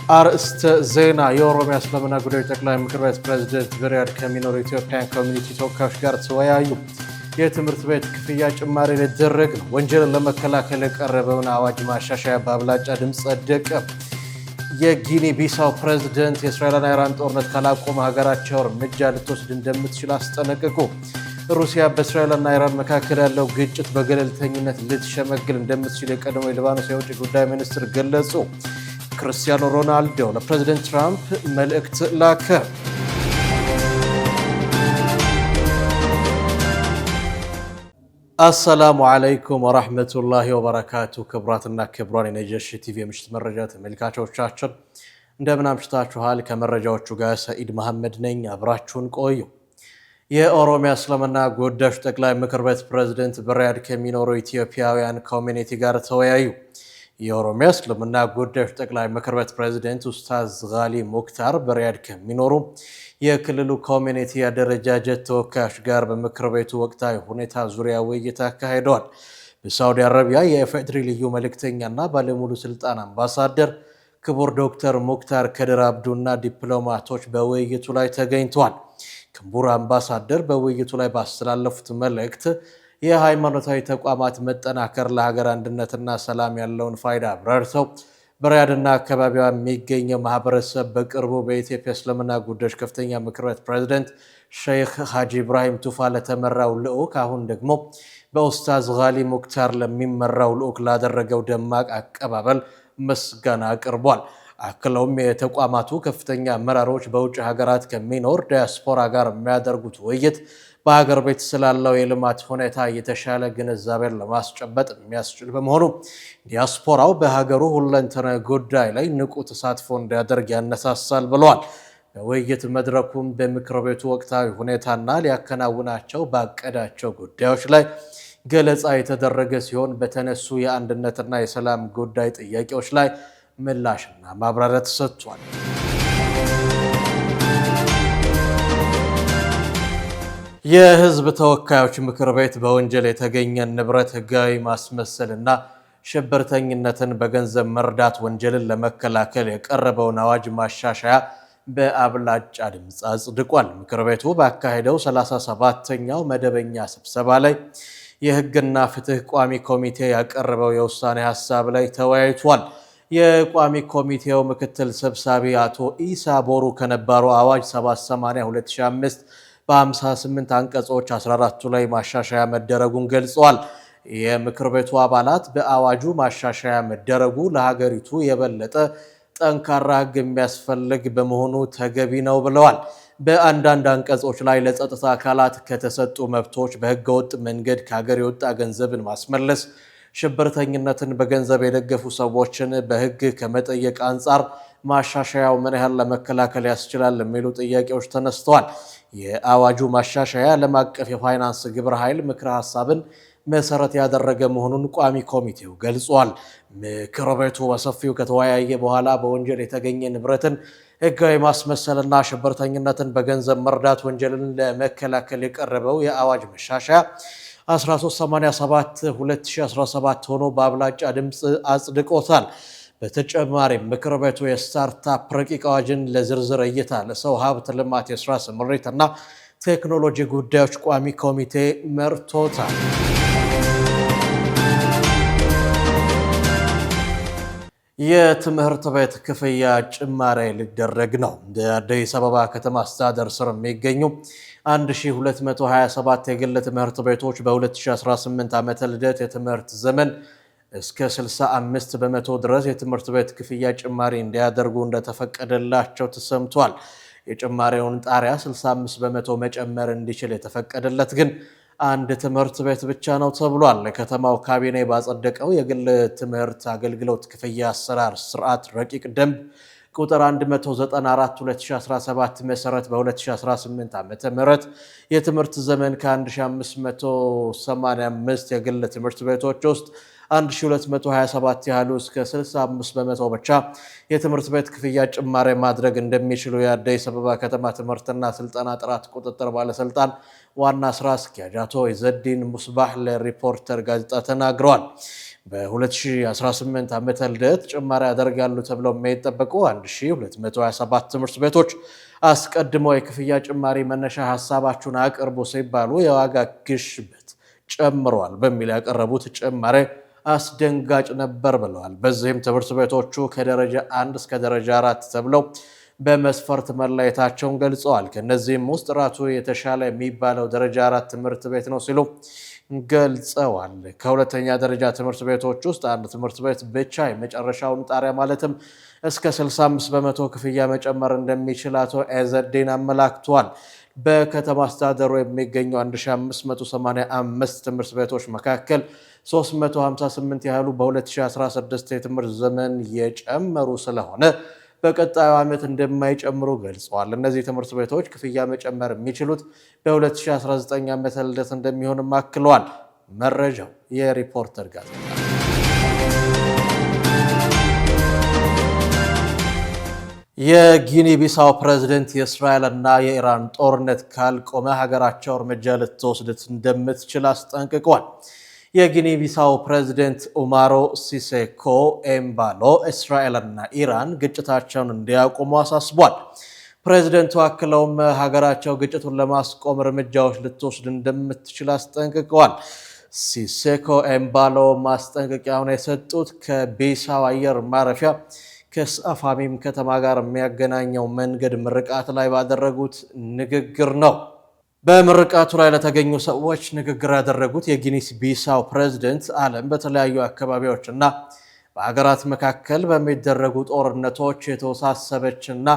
አርእስተ ዜና የኦሮሚያ እስልምና ጉዳዮች ጠቅላይ ምክር ቤት ፕሬዝዳንት በሪያድ ከሚኖሩ ኢትዮጵያን ኮሚኒቲ ተወካዮች ጋር ተወያዩ። የትምህርት ቤት ክፍያ ጭማሪ ሊደረግ ነው። ወንጀልን ለመከላከል የቀረበውን አዋጅ ማሻሻያ በአብላጫ ድምፅ ጸደቀ። የጊኒ ቢሳው ፕሬዝዳንት የእስራኤልና ኢራን ጦርነት ካላቆመ ሀገራቸው እርምጃ ልትወስድ እንደምትችል አስጠነቀቁ። ሩሲያ በእስራኤልና ኢራን መካከል ያለው ግጭት በገለልተኝነት ልትሸመግል እንደምትችል የቀድሞ የሊባኖስ የውጭ ጉዳይ ሚኒስትር ገለጹ። ክርስቲያኖ ሮናልዶ ለፕሬዝዳንት ትራምፕ መልእክት ላከ። አሰላሙ አለይኩም ወራህመቱላሂ ወበረካቱ። ክቡራትና ክቡራን የነጃሺ ቲቪ የምሽት መረጃ ተመልካቾቻችን እንደምን አምሽታችኋል? ከመረጃዎቹ ጋር ሰኢድ መሐመድ ነኝ። አብራችሁን ቆዩ። የኦሮሚያ እስልምና ጉዳዮች ጠቅላይ ምክር ቤት ፕሬዝዳንት በሪያድ ከሚኖሩ ኢትዮጵያውያን ኮሚኒቲ ጋር ተወያዩ። የኦሮሚያ እስልምና ጉዳዮች ጠቅላይ ምክር ቤት ፕሬዝዳንት ኡስታዝ ጋሊ ሙክታር በሪያድ ከሚኖሩ የክልሉ ኮሚኒቲ አደረጃጀት ተወካዮች ጋር በምክር ቤቱ ወቅታዊ ሁኔታ ዙሪያ ውይይት አካሂደዋል። በሳዑዲ አረቢያ የኢፌዴሪ ልዩ መልእክተኛና ባለሙሉ ስልጣን አምባሳደር ክቡር ዶክተር ሙክታር ከድር አብዱና ዲፕሎማቶች በውይይቱ ላይ ተገኝተዋል። ክቡር አምባሳደር በውይይቱ ላይ ባስተላለፉት መልእክት የሃይማኖታዊ ተቋማት መጠናከር ለሀገር አንድነትና ሰላም ያለውን ፋይዳ አብራርተው በሪያድና አካባቢዋ የሚገኘው ማህበረሰብ በቅርቡ በኢትዮጵያ እስልምና ጉዳዮች ከፍተኛ ምክር ቤት ፕሬዝዳንት ሼክ ሀጂ ኢብራሂም ቱፋ ለተመራው ልዑክ አሁን ደግሞ በኡስታዝ ጋሊ ሙክታር ለሚመራው ልዑክ ላደረገው ደማቅ አቀባበል ምስጋና አቅርቧል። አክለውም የተቋማቱ ከፍተኛ አመራሮች በውጭ ሀገራት ከሚኖር ዲያስፖራ ጋር የሚያደርጉት ውይይት በሀገር ቤት ስላለው የልማት ሁኔታ የተሻለ ግንዛቤን ለማስጨበጥ የሚያስችል በመሆኑ ዲያስፖራው በሀገሩ ሁለንተናዊ ጉዳይ ላይ ንቁ ተሳትፎ እንዲያደርግ ያነሳሳል ብለዋል። በውይይት መድረኩም በምክር ቤቱ ወቅታዊ ሁኔታና ሊያከናውናቸው ባቀዳቸው ጉዳዮች ላይ ገለጻ የተደረገ ሲሆን በተነሱ የአንድነትና የሰላም ጉዳይ ጥያቄዎች ላይ ምላሽና ማብራሪያ ተሰጥቷል። የህዝብ ተወካዮች ምክር ቤት በወንጀል የተገኘን ንብረት ህጋዊ ማስመሰልና ሽብርተኝነትን በገንዘብ መርዳት ወንጀልን ለመከላከል የቀረበውን አዋጅ ማሻሻያ በአብላጫ ድምፅ አጽድቋል። ምክር ቤቱ ባካሄደው 37ኛው መደበኛ ስብሰባ ላይ የህግና ፍትህ ቋሚ ኮሚቴ ያቀረበው የውሳኔ ሀሳብ ላይ ተወያይቷል። የቋሚ ኮሚቴው ምክትል ሰብሳቢ አቶ ኢሳ ቦሩ ከነባሩ አዋጅ 780/2005 በ58 አንቀጾች 14ቱ ላይ ማሻሻያ መደረጉን ገልጸዋል። የምክር ቤቱ አባላት በአዋጁ ማሻሻያ መደረጉ ለሀገሪቱ የበለጠ ጠንካራ ህግ የሚያስፈልግ በመሆኑ ተገቢ ነው ብለዋል። በአንዳንድ አንቀጾች ላይ ለጸጥታ አካላት ከተሰጡ መብቶች በህገወጥ መንገድ ከሀገር የወጣ ገንዘብን ማስመለስ፣ ሽብርተኝነትን በገንዘብ የደገፉ ሰዎችን በህግ ከመጠየቅ አንጻር ማሻሻያው ምን ያህል ለመከላከል ያስችላል የሚሉ ጥያቄዎች ተነስተዋል። የአዋጁ ማሻሻያ ዓለም አቀፍ የፋይናንስ ግብረ ኃይል ምክረ ሀሳብን መሰረት ያደረገ መሆኑን ቋሚ ኮሚቴው ገልጿል። ምክር ቤቱ በሰፊው ከተወያየ በኋላ በወንጀል የተገኘ ንብረትን ህጋዊ ማስመሰልና ሽብርተኝነትን በገንዘብ መርዳት ወንጀልን ለመከላከል የቀረበው የአዋጅ መሻሻያ 1387/2017 ሆኖ በአብላጫ ድምፅ አጽድቆታል። በተጨማሪም ምክር ቤቱ የስታርታፕ ረቂቅ አዋጅን ለዝርዝር እይታ ለሰው ሀብት ልማት የስራ ስምሪት እና ቴክኖሎጂ ጉዳዮች ቋሚ ኮሚቴ መርቶታል። የትምህርት ቤት ክፍያ ጭማሪ ሊደረግ ነው። በአዲስ አበባ ከተማ አስተዳደር ስር የሚገኙ 1227 የግል ትምህርት ቤቶች በ2018 ዓመተ ልደት የትምህርት ዘመን እስከ 65 በመቶ ድረስ የትምህርት ቤት ክፍያ ጭማሪ እንዲያደርጉ እንደተፈቀደላቸው ተሰምቷል። የጭማሪውን ጣሪያ 65 በመቶ መጨመር እንዲችል የተፈቀደለት ግን አንድ ትምህርት ቤት ብቻ ነው ተብሏል። የከተማው ካቢኔ ባጸደቀው የግል ትምህርት አገልግሎት ክፍያ አሰራር ስርዓት ረቂቅ ደንብ ቁጥር 194/2017 መሰረት በ2018 ዓመተ ምህረት የትምህርት ዘመን ከ1585 የግል ትምህርት ቤቶች ውስጥ 1227 ያህሉ እስከ 65% ብቻ የትምህርት ቤት ክፍያ ጭማሪ ማድረግ እንደሚችሉ የአዲስ አበባ ከተማ ትምህርትና ስልጠና ጥራት ቁጥጥር ባለስልጣን ዋና ስራ አስኪያጅ አቶ ኢዘዲን ሙስባህ ለሪፖርተር ጋዜጣ ተናግረዋል። በ2018 ዓመተ ልደት ጭማሪ ያደርጋሉ ተብለው የሚጠበቁ 1227 ትምህርት ቤቶች አስቀድመው የክፍያ ጭማሪ መነሻ ሐሳባችሁን አቅርቡ ሲባሉ የዋጋ ግሽበት ጨምሯል በሚል ያቀረቡት ጭማሪ አስደንጋጭ ነበር ብለዋል። በዚህም ትምህርት ቤቶቹ ከደረጃ 1 እስከ ደረጃ 4 ተብለው በመስፈርት መለየታቸውን ገልጸዋል። ከነዚህም ውስጥ ጥራቱ የተሻለ የሚባለው ደረጃ 4 ትምህርት ቤት ነው ሲሉ ገልጸዋል። ከሁለተኛ ደረጃ ትምህርት ቤቶች ውስጥ አንድ ትምህርት ቤት ብቻ የመጨረሻውን ጣሪያ ማለትም እስከ 65% ክፍያ መጨመር እንደሚችል አቶ ኢዘዲን አመላክቷል። በከተማ አስተዳደሩ የሚገኙ 1585 ትምህርት ቤቶች መካከል 358 ያህሉ በ2016 የትምህርት ዘመን የጨመሩ ስለሆነ በቀጣዩ ዓመት እንደማይጨምሩ ገልጸዋል። እነዚህ ትምህርት ቤቶች ክፍያ መጨመር የሚችሉት በ2019 ዓመተ ልደት እንደሚሆንም አክለዋል። መረጃው የሪፖርተር ጋዜጣ። የጊኒ ቢሳው ፕሬዝዳንት የእስራኤል እና የኢራን ጦርነት ካልቆመ ሀገራቸው እርምጃ ልትወስድ እንደምትችል አስጠንቅቀዋል። የጊኒ ቢሳው ፕሬዝዳንት ኡማሮ ሲሴኮ ኤምባሎ እስራኤል እና ኢራን ግጭታቸውን እንዲያቆሙ አሳስቧል። ፕሬዝዳንቱ አክለውም ሀገራቸው ግጭቱን ለማስቆም እርምጃዎች ልትወስድ እንደምትችል አስጠንቅቀዋል። ሲሴኮ ኤምባሎ ማስጠንቀቂያውን የሰጡት ከቢሳው አየር ማረፊያ ከሳፋሚም ከተማ ጋር የሚያገናኘው መንገድ ምርቃት ላይ ባደረጉት ንግግር ነው። በምርቃቱ ላይ ለተገኙ ሰዎች ንግግር ያደረጉት የጊኒ ቢሳው ፕሬዝዳንት ዓለም በተለያዩ አካባቢዎች እና በሀገራት መካከል በሚደረጉ ጦርነቶች የተወሳሰበችና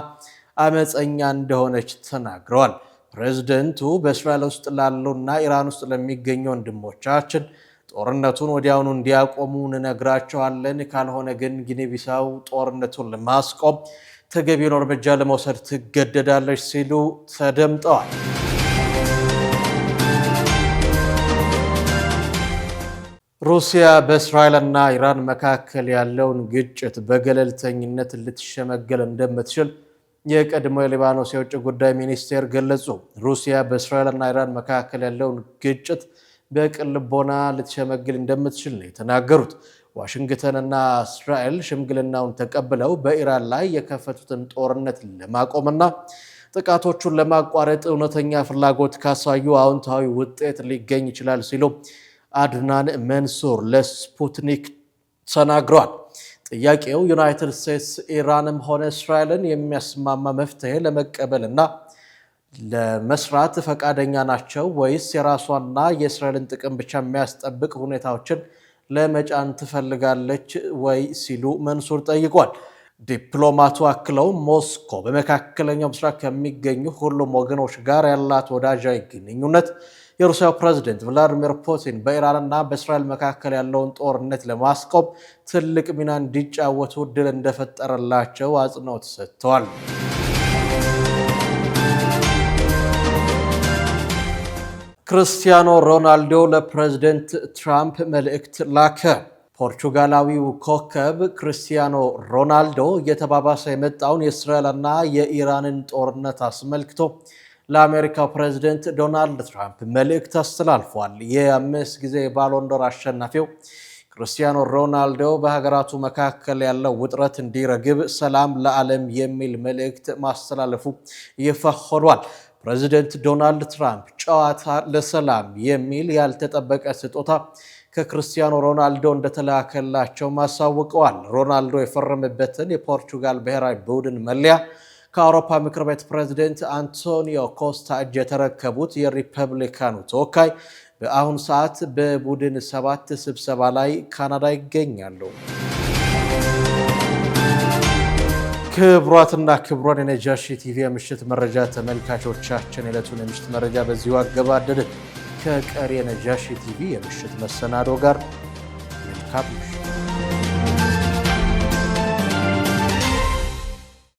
አመፀኛ እንደሆነች ተናግረዋል። ፕሬዝዳንቱ በእስራኤል ውስጥ ላሉና ኢራን ውስጥ ለሚገኙ ወንድሞቻችን ጦርነቱን ወዲያውኑ እንዲያቆሙ እንነግራቸዋለን፣ ካልሆነ ግን ጊኒ ቢሳው ጦርነቱን ለማስቆም ተገቢውን እርምጃ ለመውሰድ ትገደዳለች ሲሉ ተደምጠዋል። ሩሲያ በእስራኤልና ኢራን መካከል ያለውን ግጭት በገለልተኝነት ልትሸመገል እንደምትችል የቀድሞ የሊባኖስ የውጭ ጉዳይ ሚኒስቴር ገለጹ። ሩሲያ በእስራኤልና ኢራን መካከል ያለውን ግጭት በቅን ልቦና ልትሸመግል እንደምትችል ነው የተናገሩት። ዋሽንግተንና እስራኤል ሽምግልናውን ተቀብለው በኢራን ላይ የከፈቱትን ጦርነት ለማቆምና ጥቃቶቹን ለማቋረጥ እውነተኛ ፍላጎት ካሳዩ አዎንታዊ ውጤት ሊገኝ ይችላል ሲሉ አድናን መንሱር ለስፑትኒክ ተናግረዋል። ጥያቄው ዩናይትድ ስቴትስ ኢራንም ሆነ እስራኤልን የሚያስማማ መፍትሄ ለመቀበልና ለመስራት ፈቃደኛ ናቸው ወይስ የራሷና የእስራኤልን ጥቅም ብቻ የሚያስጠብቅ ሁኔታዎችን ለመጫን ትፈልጋለች ወይ ሲሉ መንሱር ጠይቋል። ዲፕሎማቱ አክለው ሞስኮ በመካከለኛው ምስራቅ ከሚገኙ ሁሉም ወገኖች ጋር ያላት ወዳጃዊ ግንኙነት የሩሲያው ፕሬዝዳንት ቭላዲሚር ፑቲን በኢራንና በእስራኤል መካከል ያለውን ጦርነት ለማስቆም ትልቅ ሚና እንዲጫወቱ እድል እንደፈጠረላቸው አጽንኦት ሰጥተዋል። ክርስቲያኖ ሮናልዶ ለፕሬዝዳንት ትራምፕ መልእክት ላከ። ፖርቹጋላዊው ኮከብ ክርስቲያኖ ሮናልዶ እየተባባሰ የመጣውን የእስራኤልና የኢራንን ጦርነት አስመልክቶ ለአሜሪካው ፕሬዝዳንት ዶናልድ ትራምፕ መልእክት አስተላልፏል። የ5 ጊዜ ባሎን ዶር አሸናፊው ክርስቲያኖ ሮናልዶ በሀገራቱ መካከል ያለው ውጥረት እንዲረግብ ሰላም ለዓለም የሚል መልእክት ማስተላለፉ ይፋ ሆኗል። ፕሬዝዳንት ዶናልድ ትራምፕ ጨዋታ ለሰላም የሚል ያልተጠበቀ ስጦታ ከክርስቲያኖ ሮናልዶ እንደተላከላቸው ማሳወቀዋል። ሮናልዶ የፈረመበትን የፖርቹጋል ብሔራዊ ቡድን መለያ ከአውሮፓ ምክር ቤት ፕሬዝዳንት አንቶኒዮ ኮስታ እጅ የተረከቡት የሪፐብሊካኑ ተወካይ በአሁኑ ሰዓት በቡድን 7 ስብሰባ ላይ ካናዳ ይገኛሉ። ክቡራትና ክቡራን የነጃሺ ቲቪ የምሽት መረጃ ተመልካቾቻችን የዕለቱን የምሽት መረጃ በዚሁ አገባደድን። ከቀሪ የነጃሺ ቲቪ የምሽት መሰናዶ ጋር መልካም